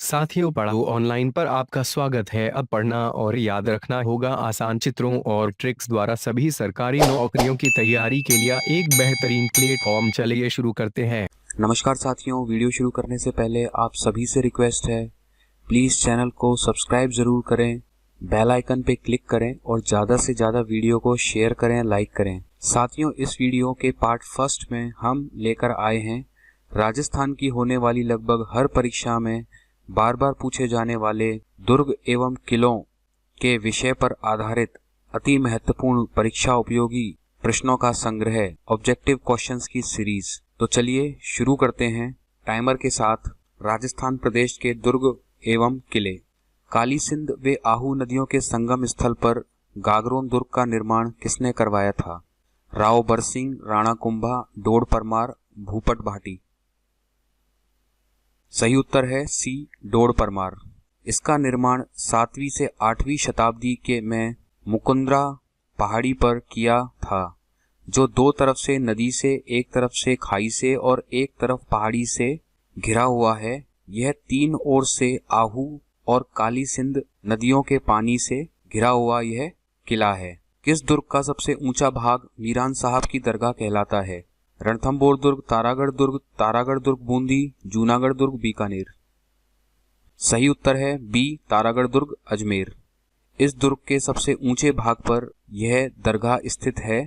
साथियों, पढ़ाओ ऑनलाइन पर आपका स्वागत है। अब पढ़ना और याद रखना होगा आसान चित्रों और ट्रिक्स द्वारा सभी सरकारी नौकरियों की तैयारी के लिए एक बेहतरीन प्लेटफॉर्म। चलिए शुरू करते हैं। नमस्कार साथियों, वीडियो शुरू करने से पहले आप सभी से रिक्वेस्ट है, प्लीज़ चैनल को सब्सक्राइब ज़रूर करें, बेल आइकन पे क्लिक करें और ज़्यादा से ज़्यादा वीडियो को शेयर करें, लाइक करें। साथियों, इस वीडियो के पार्ट फर्स्ट में हम लेकर आए हैं राजस्थान की होने वाली लगभग हर परीक्षा में बार बार पूछे जाने वाले दुर्ग एवं किलों के विषय पर आधारित अति महत्वपूर्ण परीक्षा उपयोगी प्रश्नों का संग्रह, ऑब्जेक्टिव क्वेश्चंस की सीरीज। तो चलिए शुरू करते हैं टाइमर के साथ। राजस्थान प्रदेश के दुर्ग एवं किले। काली सिंध व आहू नदियों के संगम स्थल पर गागरोन दुर्ग का निर्माण किसने करवाया था? राव बरसिंह, राणा कुंभा, डोड परमार, भूपत भाटी। सही उत्तर है सी, डोड परमार। इसका निर्माण 7वीं से 8वीं शताब्दी के में मुकुंदरा पहाड़ी पर किया था, जो दो तरफ से नदी से, एक तरफ से खाई से और एक तरफ पहाड़ी से घिरा हुआ है। यह तीन ओर से आहू और काली सिंध नदियों के पानी से घिरा हुआ यह किला है। किस दुर्ग का सबसे ऊंचा भाग मीरान साहब की दरगाह कहलाता है? रणथंभौर दुर्ग, तारागढ़ दुर्ग बूंदी, जूनागढ़ दुर्ग बीकानेर। सही उत्तर है बी, तारागढ़ दुर्ग अजमेर। इस दुर्ग के सबसे ऊंचे भाग पर यह दरगाह स्थित है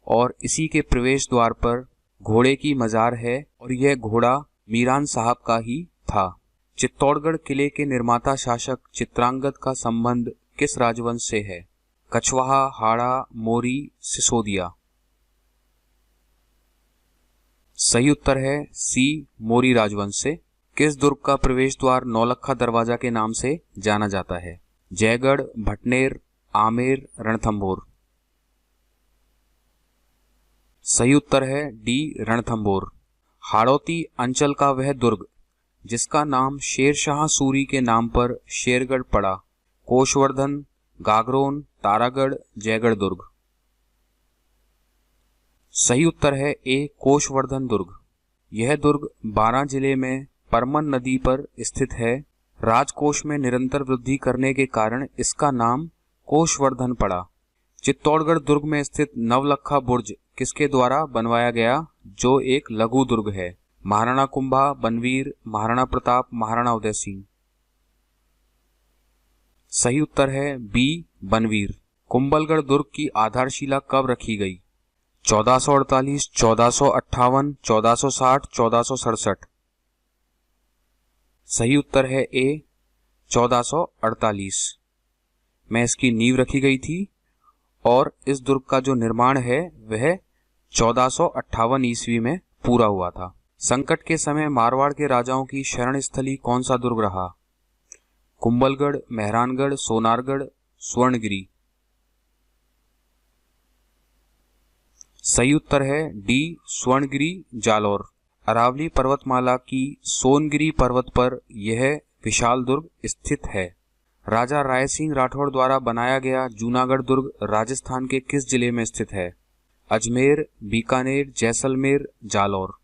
और इसी के प्रवेश द्वार पर घोड़े की मजार है और यह घोड़ा मीरान साहब का ही था। चित्तौड़गढ़ किले के निर्माता शासक चित्रांगद का संबंध किस राजवंश से है? कछवाहा, हाड़ा, मोरी, सिसोदिया। सही उत्तर है सी, मोरी राजवंश से। किस दुर्ग का प्रवेश द्वार नौलखा दरवाजा के नाम से जाना जाता है? जयगढ़, भटनेर, आमेर, रणथंभौर। सही उत्तर है डी, रणथंभौर। हाड़ौती अंचल का वह दुर्ग जिसका नाम शेरशाह सूरी के नाम पर शेरगढ़ पड़ा। कोशवर्धन, गागरोन, तारागढ़, जयगढ़ दुर्ग। सही उत्तर है ए, कोशवर्धन दुर्ग। यह दुर्ग बारां जिले में परमन नदी पर स्थित है। राजकोष में निरंतर वृद्धि करने के कारण इसका नाम कोशवर्धन पड़ा। चित्तौड़गढ़ दुर्ग में स्थित नवलखा बुर्ज किसके द्वारा बनवाया गया, जो एक लघु दुर्ग है? महाराणा कुंभा, बनवीर, महाराणा प्रताप, महाराणा उदय सिंह। सही उत्तर है बी, बनवीर। कुंभलगढ़ दुर्ग की आधारशिला कब रखी गई? 1448, 1458, 1460, 1467। सही उत्तर है ए, 1448 में इसकी नींव रखी गई थी और इस दुर्ग का जो निर्माण है वह 1458 ईस्वी में पूरा हुआ था। संकट के समय मारवाड़ के राजाओं की शरण स्थली कौन सा दुर्ग रहा? कुंभलगढ़, मेहरानगढ़, सोनारगढ़, स्वर्णगिरी। सही उत्तर है डी, स्वर्णगिरी, जालौर। अरावली पर्वतमाला की सोनगिरी पर्वत पर यह विशाल दुर्ग स्थित है। राजा राय सिंह राठौड़ द्वारा बनाया गया जूनागढ़ दुर्ग राजस्थान के किस जिले में स्थित है? अजमेर, बीकानेर, जैसलमेर, जालौर।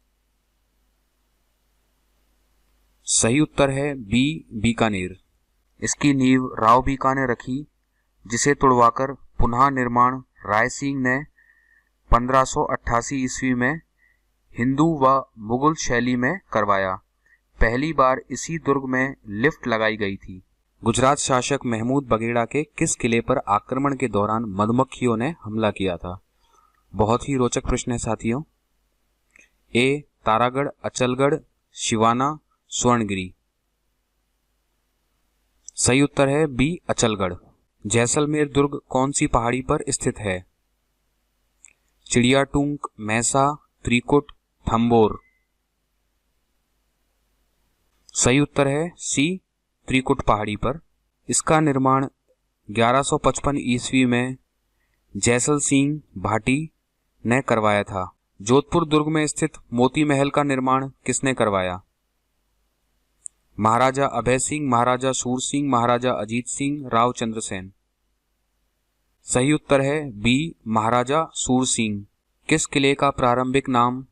सही उत्तर है बी, बीकानेर। इसकी नींव राव बीका ने रखी, जिसे तुड़वाकर पुनः निर्माण राय सिंह ने 1588 ईस्वी में हिंदू व मुगल शैली में करवाया। पहली बार इसी दुर्ग में लिफ्ट लगाई गई थी। गुजरात शासक महमूद बघेड़ा के किस किले पर आक्रमण के दौरान मधुमक्खियों ने हमला किया था? बहुत ही रोचक प्रश्न है साथियों। ए, तारागढ़, अचलगढ़, शिवाना, स्वर्णगिरी। सही उत्तर है बी, अचलगढ़। जैसलमेर दुर्ग कौन सी पहाड़ी पर स्थित है? चिड़ियाटूंक, मैसा, त्रिकुट, थंबोर। सही उत्तर है सी, त्रिकुट पहाड़ी पर। इसका निर्माण 1155 ईस्वी में जैसल सिंह भाटी ने करवाया था। जोधपुर दुर्ग में स्थित मोती महल का निर्माण किसने करवाया? महाराजा अभय सिंह, महाराजा सूर सिंह, महाराजा अजीत सिंह, राव चंद्रसेन। सही उत्तर है बी, महाराजा सूर सिंह। किस किले का प्रारंभिक नाम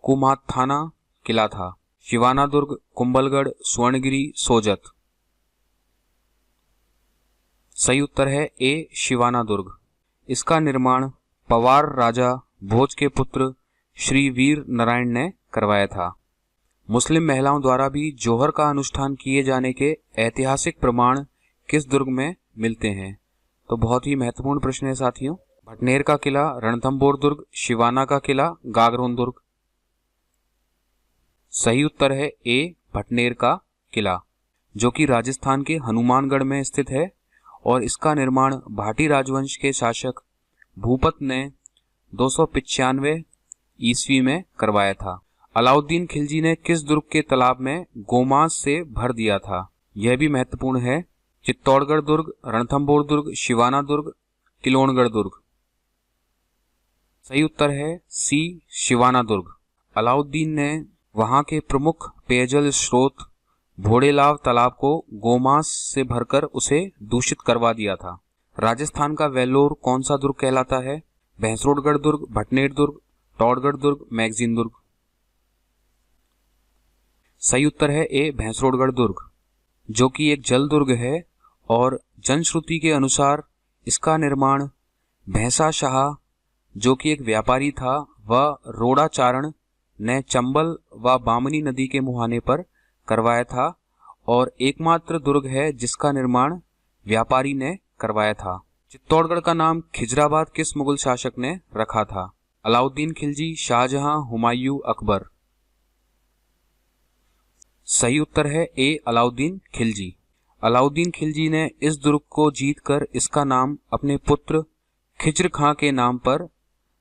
कुमाथाना किला था? शिवाना दुर्ग, कुंभलगढ़, स्वर्णगिरी, सोजत। सही उत्तर है ए शिवाना दुर्ग। इसका निर्माण पवार राजा भोज के पुत्र श्री वीर नारायण ने करवाया था। मुस्लिम महिलाओं द्वारा भी जोहर का अनुष्ठान किए जाने के ऐतिहासिक प्रमाण किस दुर्ग में मिलते हैं? तो बहुत ही महत्वपूर्ण प्रश्न है साथियों। भटनेर का किला, रणथंभौर दुर्ग, शिवाना का किला, गागरोन दुर्ग। सही उत्तर है ए भटनेर का किला, जो कि राजस्थान के हनुमानगढ़ में स्थित है और इसका निर्माण भाटी राजवंश के शासक भूपत ने 295 ईस्वी में करवाया था। अलाउद्दीन खिलजी ने किस दुर्ग के तालाब में गोमांस से भर दिया था? यह भी महत्वपूर्ण है। चित्तौड़गढ़ दुर्ग, रणथंभौर दुर्ग, शिवाना दुर्ग, किलोणगढ़ दुर्ग। सही उत्तर है सी शिवाना दुर्ग। अलाउद्दीन ने वहां के प्रमुख पेयजल स्रोत भोड़ेलाव तालाब को गोमांस से भरकर उसे दूषित करवा दिया था। राजस्थान का वेल्लोर कौन सा दुर्ग कहलाता है? भैंसरोडगढ़ दुर्ग, भटनेर दुर्ग, टौड़गढ़ दुर्ग, मैगजीन दुर्ग। सही उत्तर है ए भैंसरोडगढ़ दुर्ग, जो कि एक जल दुर्ग है और जनश्रुति के अनुसार इसका निर्माण भैंसा शाह, जो कि एक व्यापारी था, वह रोड़ाचारण ने चंबल व बामनी नदी के मुहाने पर करवाया था और एकमात्र दुर्ग है जिसका निर्माण व्यापारी ने करवाया था। चित्तौड़गढ़ का नाम खिजराबाद किस मुगल शासक ने रखा था? अलाउद्दीन खिलजी, शाहजहां, हुमायूं, अकबर। सही उत्तर है ए अलाउद्दीन खिलजी। अलाउद्दीन खिलजी ने इस दुर्ग को जीतकर इसका नाम अपने पुत्र खिज्र खां के नाम पर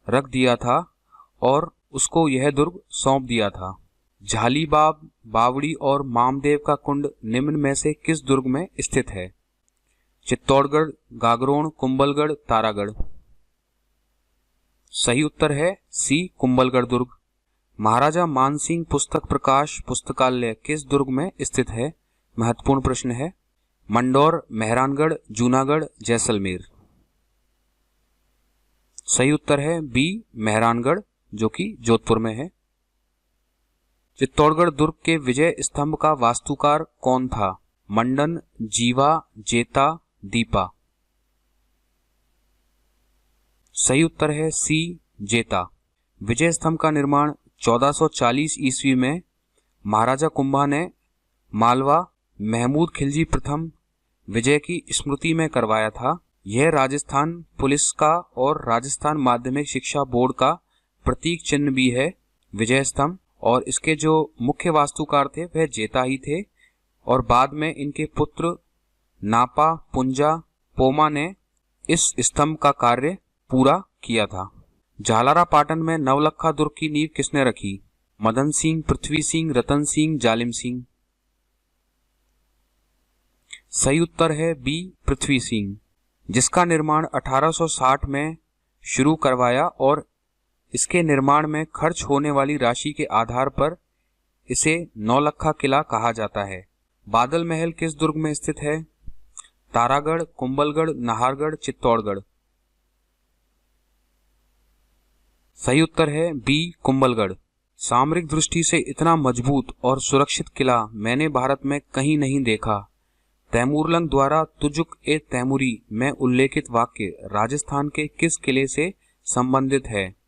रख दिया था और उसको यह दुर्ग सौंप दिया था। झालीबाब, बावड़ी और मामदेव का कुंड निम्न में से किस दुर्ग में स्थित है? चित्तौड़गढ़, गागरोन, कुंभलगढ़, तारागढ़। सही उत्तर है सी कुंभलगढ़ दुर्ग। महाराजा मानसिंह पुस्तक प्रकाश पुस्तकालय किस दुर्ग में स्थित है? महत्वपूर्ण प्रश्न है। मंडौर, मेहरानगढ़, जूनागढ़, जैसलमेर। सही उत्तर है बी मेहरानगढ़, जो कि जोधपुर में है। चित्तौड़गढ़ दुर्ग के विजय स्तंभ का वास्तुकार कौन था? मंडन, जीवा, जेता, दीपा। सही उत्तर है सी जेता। विजय स्तंभ का निर्माण 1440 ईस्वी में महाराजा कुंभा ने मालवा महमूद खिलजी प्रथम विजय की स्मृति में करवाया था। यह राजस्थान पुलिस का और राजस्थान माध्यमिक शिक्षा बोर्ड का प्रतीक चिन्ह भी है विजय स्तंभ, और इसके जो मुख्य वास्तुकार थे वह जेता ही थे और बाद में इनके पुत्र नापा, पुंजा, पोमा ने इस स्तंभ का कार्य पूरा किया था। झालारा पाटन में नवलखा दुर्ग की नींव किसने रखी? मदन सिंह, पृथ्वी सिंह, रतन सिंह, जालिम सिंह। सही उत्तर है बी पृथ्वी सिंह, जिसका निर्माण 1860 में शुरू करवाया और इसके निर्माण में खर्च होने वाली राशि के आधार पर इसे नौलखा किला कहा जाता है। बादल महल किस दुर्ग में स्थित है? तारागढ़, कुंभलगढ़, नाहरगढ़, चित्तौड़गढ़। सही उत्तर है बी कुंभलगढ़। सामरिक दृष्टि से इतना मजबूत और सुरक्षित किला मैंने भारत में कहीं नहीं देखा। तैमूरलंग द्वारा तुजुक ए तैमूरी में उल्लेखित वाक्य राजस्थान के किस किले से संबंधित है?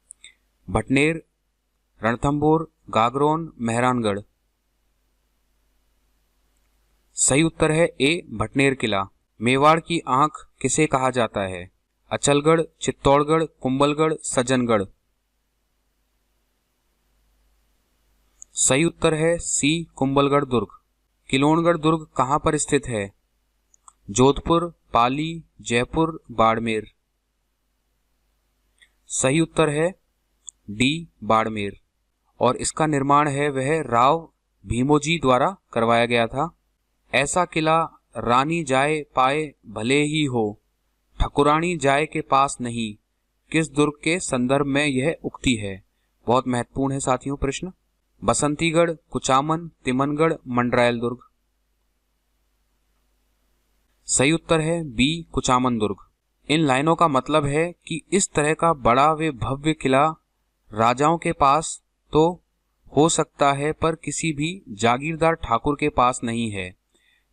भटनेर, रणथंभौर, गागरोन, मेहरानगढ़। सही उत्तर है ए भटनेर किला। मेवाड़ की आंख किसे कहा जाता है? अचलगढ़, चित्तौड़गढ़, कुंभलगढ़, सज्जनगढ़। सही उत्तर है सी कुंभलगढ़ दुर्ग। किलोणगढ़ दुर्ग कहां पर स्थित है? जोधपुर, पाली, जयपुर, बाड़मेर। सही उत्तर है डी बाड़मेर और इसका निर्माण है वह राव भीमोजी द्वारा करवाया गया था। ऐसा किला रानी जाए पाए भले ही हो, ठकुरानी जाए के पास नहीं, किस दुर्ग के संदर्भ में यह उक्ति है? बहुत महत्वपूर्ण है साथियों प्रश्न। बसंतीगढ़, कुचामन, तिमनगढ़, मंडरायल दुर्ग। सही उत्तर है बी कुचामन दुर्ग। इन लाइनों का मतलब है कि इस तरह का बड़ा व भव्य किला राजाओं के पास तो हो सकता है पर किसी भी जागीरदार ठाकुर के पास नहीं है।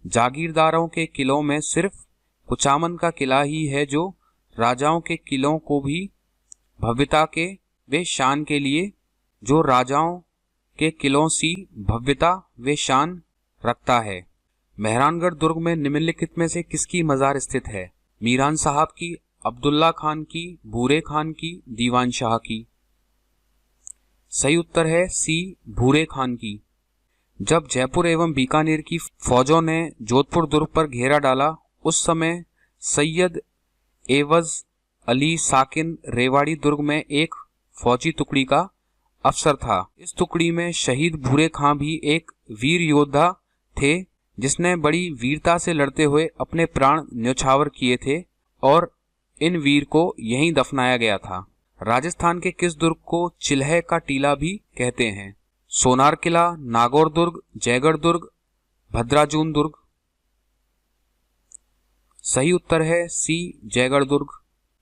जागीरदारों के किलों में सिर्फ कुचामन का किला ही है जो राजाओं के किलों को भी भव्यता के वे शान के लिए जो राजाओं के किलों सी भव्यता वे शान रखता है। मेहरानगढ़ दुर्ग में निम्नलिखित में से किसकी मजार स्थित है? मीरान साहब की, अब्दुल्ला खान की, भूरे खान की, दीवान शाह की। सही उत्तर है सी, भूरे खान की। जब जयपुर एवं बीकानेर की फौजों ने जोधपुर दुर्ग पर घेरा डाला, उस समय सैयद एवज अली साकिन रेवाड़ी दुर्ग में एक फौजी टुकड़ी का अफसर था। इस टुकड़ी में शहीद भूरे खां भी एक वीर योद्धा थे जिसने बड़ी वीरता से लड़ते हुए अपने प्राण न्यौछावर किए थे और इन वीर को यहीं दफनाया गया था। राजस्थान के किस दुर्ग को चिल्हे का टीला भी कहते हैं? सोनार किला, नागौर दुर्ग, जयगढ़ दुर्ग, भद्राजून दुर्ग। सही उत्तर है सी, जयगढ़ दुर्ग,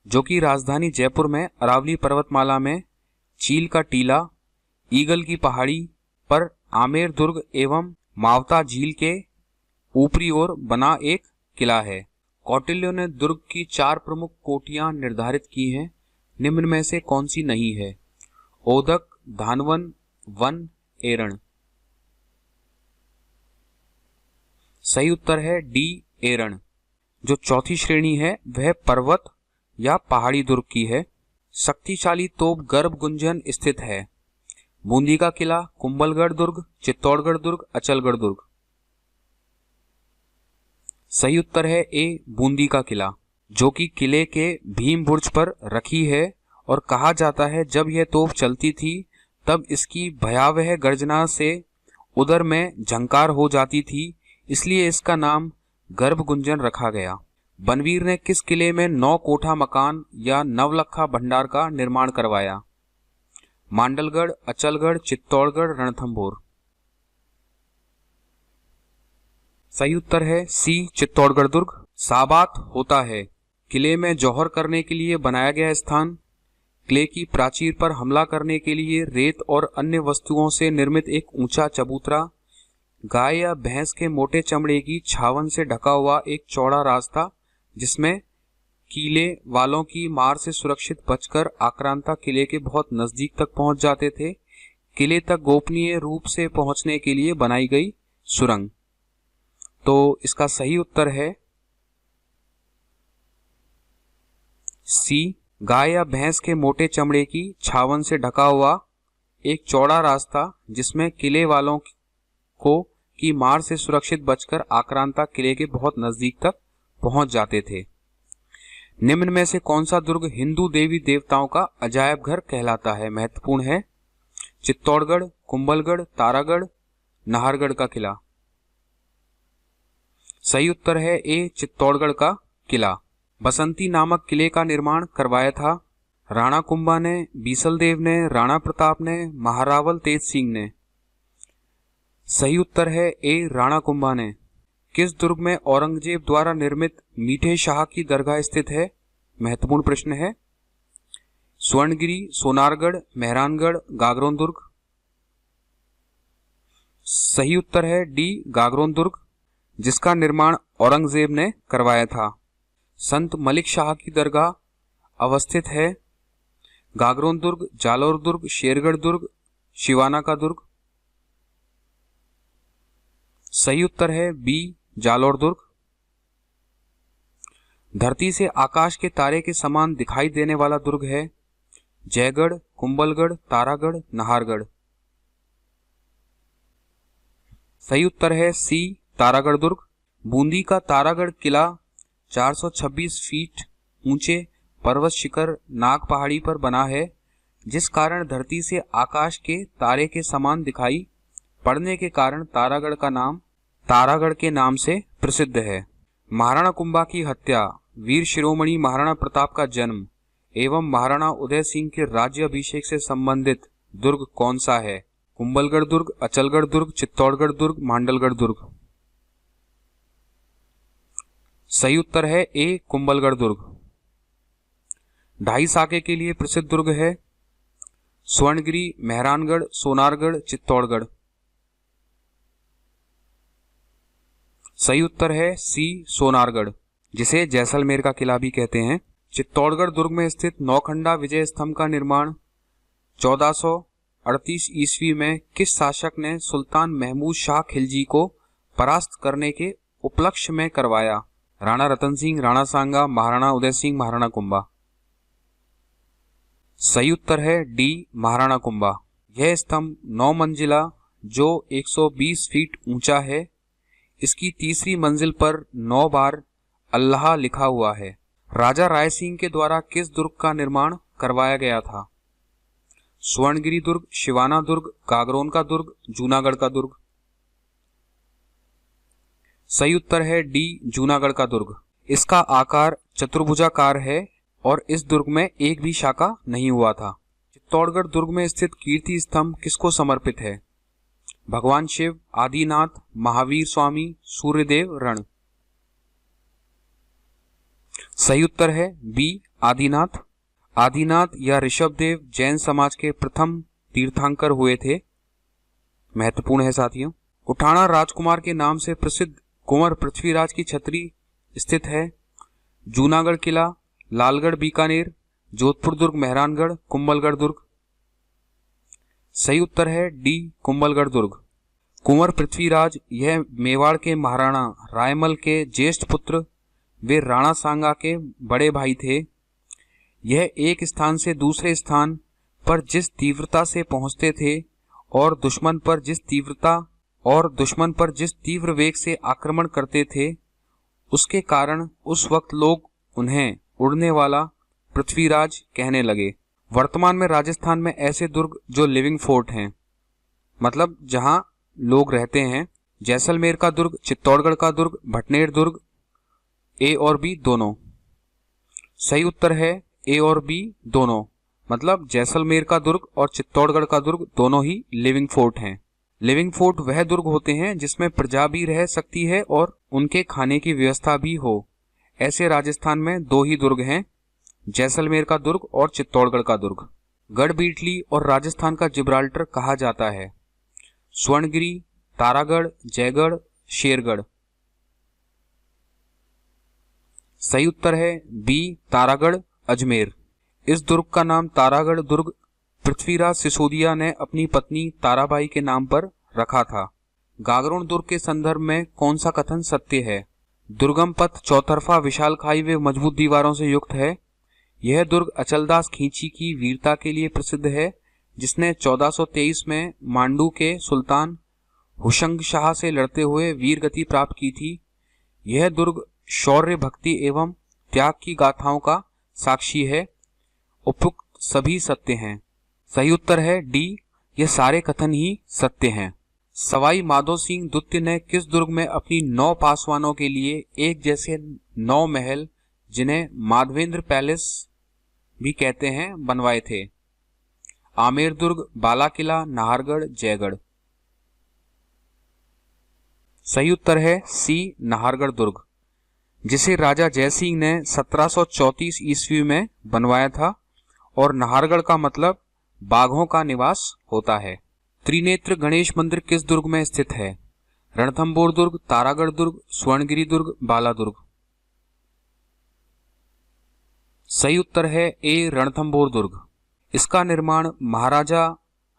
जो कि राजधानी जयपुर में अरावली पर्वतमाला में चील का टीला, ईगल की पहाड़ी पर आमेर दुर्ग एवं मावता झील के ऊपरी ओर बना एक किला है। कौटिल्य ने दुर्ग की 4 प्रमुख कोठियां निर्धारित की हैं, निम्न में से कौन सी नहीं है? ओदक, धानवन, वन, एरण। सही उत्तर है डी, एरण। जो चौथी श्रेणी है वह पर्वत या पहाड़ी दुर्ग की है। शक्तिशाली तोप गर्भ गुंजन स्थित है। बूंदी का किला, कुंभलगढ़ दुर्ग, चित्तौड़गढ़ दुर्ग, अचलगढ़ दुर्ग। सही उत्तर है ए, बूंदी का किला, जो कि किले के भीम बुर्ज पर रखी है और कहा जाता है जब यह तोप चलती थी तब इसकी भयावह गर्जना से उदर में झंकार हो जाती थी, इसलिए इसका नाम गर्भ गुंजन रखा गया। बनवीर ने किस किले में 9 कोठा मकान या नवलखा भंडार का निर्माण करवाया? मांडलगढ़, अचलगढ़, चित्तौड़गढ़, रणथंभौर। सही उत्तर है सी, चित्तौड़गढ़ दुर्ग। साबात होता है किले में जौहर करने के लिए बनाया गया स्थान। किले की प्राचीर पर हमला करने के लिए रेत और अन्य वस्तुओं से निर्मित एक ऊंचा चबूतरा, गाय या भैंस के मोटे चमड़े की छावन से ढका हुआ एक चौड़ा रास्ता जिसमें किले वालों की मार से सुरक्षित बचकर आक्रांता किले के बहुत नजदीक तक पहुंच जाते थे। किले तक गोपनीय रूप से पहुंचने के लिए बनाई गई सुरंग। तो इसका सही उत्तर है सी, गाय या भैंस के मोटे चमड़े की छावन से ढका हुआ एक चौड़ा रास्ता जिसमें किले वालों को की मार से सुरक्षित बचकर आक्रांता किले के बहुत नजदीक तक पहुंच जाते थे। निम्न में से कौन सा दुर्ग हिंदू देवी देवताओं का अजायब घर कहलाता है? महत्वपूर्ण है। चित्तौड़गढ़, कुंभलगढ़, तारागढ़, नाहरगढ़ का किला। सही उत्तर है ए, चित्तौड़गढ़ का किला। बसंती नामक किले का निर्माण करवाया था राणा कुंभा ने, बीसल देव ने, राणा प्रताप ने, महारावल तेज सिंह ने। सही उत्तर है ए, राणा कुंभा ने। किस दुर्ग में औरंगजेब द्वारा निर्मित मीठे शाह की दरगाह स्थित है? महत्वपूर्ण प्रश्न है। स्वर्णगिरी, सोनारगढ़, मेहरानगढ़, गागरोन दुर्ग। सही उत्तर है डी, गागरोन दुर्ग, जिसका निर्माण औरंगजेब ने करवाया था। संत मलिक शाह की दरगाह अवस्थित है गागरोन दुर्ग, जालौर दुर्ग, शेरगढ़ दुर्ग, शिवाना का दुर्ग। सही उत्तर है बी, जालौर दुर्ग। धरती से आकाश के तारे के समान दिखाई देने वाला दुर्ग है जयगढ़, कुंभलगढ़, तारागढ़, नाहरगढ़। सही उत्तर है सी, तारागढ़ दुर्ग। बूंदी का तारागढ़ किला 426 फीट ऊंचे पर्वत शिखर नाग पहाड़ी पर बना है, जिस कारण धरती से आकाश के तारे के समान दिखाई पड़ने के कारण तारागढ़ का नाम तारागढ़ के नाम से प्रसिद्ध है। महाराणा कुंभा की हत्या, वीर शिरोमणि महाराणा प्रताप का जन्म एवं महाराणा उदय सिंह के राज्य अभिषेक से संबंधित दुर्ग कौन सा है? कुंभलगढ़ दुर्ग, अचलगढ़ दुर्ग, चित्तौड़गढ़ दुर्ग, मांडलगढ़ दुर्ग। सही उत्तर है ए, कुंभलगढ़ दुर्ग। ढाई साके के लिए प्रसिद्ध दुर्ग है स्वर्णगिरी, मेहरानगढ़, सोनारगढ़, चित्तौड़गढ़। सही उत्तर है सी, सोनारगढ़, जिसे जैसलमेर का किला भी कहते हैं। चित्तौड़गढ़ दुर्ग में स्थित नौखंडा विजय स्तंभ का निर्माण 1438 ईस्वी में किस शासक ने सुल्तान महमूद शाह खिलजी को परास्त करने के उपलक्ष्य में करवाया? राणा रतन सिंह, राणा सांगा, महाराणा उदय सिंह, महाराणा कुंभा। सही उत्तर है डी, महाराणा कुंभा। यह स्तंभ 9 मंजिला जो 120 फीट ऊंचा है। इसकी तीसरी मंजिल पर 9 बार अल्लाह लिखा हुआ है। राजा राय सिंह के द्वारा किस दुर्ग का निर्माण करवाया गया था? स्वर्णगिरी दुर्ग, शिवाना दुर्ग, गागरोन का दुर्ग, जूनागढ़ का दुर्ग। सही उत्तर है डी, जूनागढ़ का दुर्ग। इसका आकार चतुर्भुजाकार है और इस दुर्ग में एक भी शाखा नहीं हुआ था। चित्तौड़गढ़ दुर्ग में स्थित कीर्ति स्तंभ किसको समर्पित है? भगवान शिव, आदिनाथ, महावीर स्वामी, सूर्यदेव, रण। सही उत्तर है बी, आदिनाथ। आदिनाथ या ऋषभदेव जैन समाज के प्रथम तीर्थंकर हुए थे। महत्वपूर्ण है साथियों। उठाना राजकुमार के नाम से प्रसिद्ध कुंवर पृथ्वीराज की छतरी स्थित है। जूनागढ़ किला, लालगढ़ बीकानेर, जोधपुर दुर्ग, मेहरानगढ़, कुंभलगढ़ दुर्ग। सही उत्तर है डी, कुंभलगढ़ दुर्ग। कुंवर पृथ्वीराज यह मेवाड़ के महाराणा रायमल के ज्येष्ठ पुत्र वे राणा सांगा के बड़े भाई थे। यह एक स्थान से दूसरे स्थान पर जिस तीव्रता से पहुंचते थे और दुश्मन पर जिस तीव्र वेग से आक्रमण करते थे, उसके कारण उस वक्त लोग उन्हें उड़ने वाला पृथ्वीराज कहने लगे। वर्तमान में राजस्थान में ऐसे दुर्ग जो लिविंग फोर्ट हैं, मतलब जहां लोग रहते हैं, जैसलमेर का दुर्ग, चित्तौड़गढ़ का दुर्ग, भटनेर दुर्ग, ए और बी दोनों। सही उत्तर है ए और बी दोनों, मतलब जैसलमेर का दुर्ग और चित्तौड़गढ़ का दुर्ग दोनों ही लिविंग फोर्ट हैं। लिविंग फोर्ट वह दुर्ग होते हैं जिसमें प्रजा भी रह सकती है और उनके खाने की व्यवस्था भी हो। ऐसे राजस्थान में 2 ही दुर्ग हैं, जैसलमेर का दुर्ग और चित्तौड़गढ़ का दुर्ग। गढ़बीटली और राजस्थान का जिब्राल्टर कहा जाता है। स्वर्णगिरी, तारागढ़, जयगढ़, शेरगढ़। सही उत्तर है बी, तारागढ़, अजमेर। इस दुर्ग का नाम तारागढ़ दुर्ग पृथ्वीराज सिसोदिया ने अपनी पत्नी ताराबाई के नाम पर रखा था। गागरोन दुर्ग के संदर्भ में कौन सा कथन सत्य है? दुर्गम पथ, चौतरफा, विशाल खाई व मजबूत दीवारों से युक्त है। यह दुर्ग अचलदास खींची की वीरता के लिए प्रसिद्ध है, जिसने 1423 में मांडू के सुल्तान हुशंग शाह से लड़ते हुए वीर गति प्राप्त की थी। यह दुर्ग शौर्य, भक्ति एवं त्याग की गाथाओं का साक्षी है। उपयुक्त सभी सत्य हैं। सही उत्तर है डी, ये सारे कथन ही सत्य हैं। सवाई माधो सिंह द्वितीय ने किस दुर्ग में अपनी 9 पासवानों के लिए एक जैसे 9 महल, जिन्हें माधवेंद्र पैलेस भी कहते हैं, बनवाए थे? आमेर दुर्ग, बाला किला, नाहरगढ़, जयगढ़। सही उत्तर है सी, नाहरगढ़ दुर्ग, जिसे राजा जयसिंह ने 1734 ईस्वी में बनवाया था और नाहरगढ़ का मतलब बाघों का निवास होता है। त्रिनेत्र गणेश मंदिर किस दुर्ग में स्थित है? रणथंभौर दुर्ग, तारागढ़ दुर्ग, स्वर्णगिरी दुर्ग, बाला दुर्ग। सही उत्तर है ए, रणथंभौर दुर्ग। इसका निर्माण महाराजा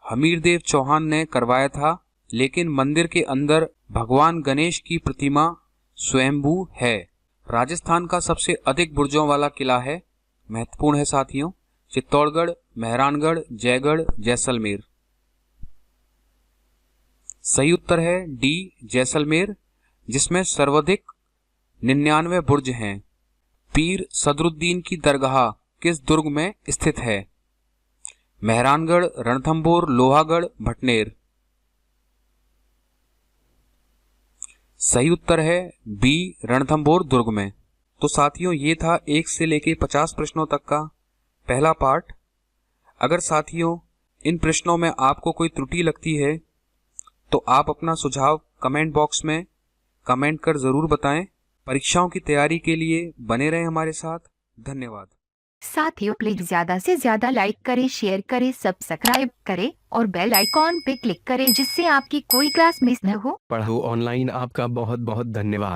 हमीरदेव चौहान ने करवाया था, लेकिन मंदिर के अंदर भगवान गणेश की प्रतिमा स्वयंभू है। राजस्थान का सबसे अधिक बुर्जों वाला किला है। महत्वपूर्ण है साथियों। चित्तौड़गढ़, मेहरानगढ़, जयगढ़, जैसलमेर। सही उत्तर है डी, जैसलमेर, जिसमें सर्वाधिक 99 बुर्ज हैं। पीर सदरुद्दीन की दरगाह किस दुर्ग में स्थित है? मेहरानगढ़, रणथंभौर, लोहागढ़, भटनेर। सही उत्तर है बी, रणथंभौर दुर्ग में। तो साथियों, ये था 1 से लेके 50 प्रश्नों तक का पहला पार्ट। अगर साथियों इन प्रश्नों में आपको कोई त्रुटि लगती है तो आप अपना सुझाव कमेंट बॉक्स में कमेंट कर जरूर बताएं। परीक्षाओं की तैयारी के लिए बने रहें हमारे साथ। धन्यवाद। साथियों प्लीज ज्यादा से ज्यादा लाइक करें, शेयर करें, सब्सक्राइब करें और बेल आइकॉन पे क्लिक करें जिससे आपकी कोई क्लास मिस न हो। पढ़ो ऑनलाइन आपका बहुत बहुत धन्यवाद।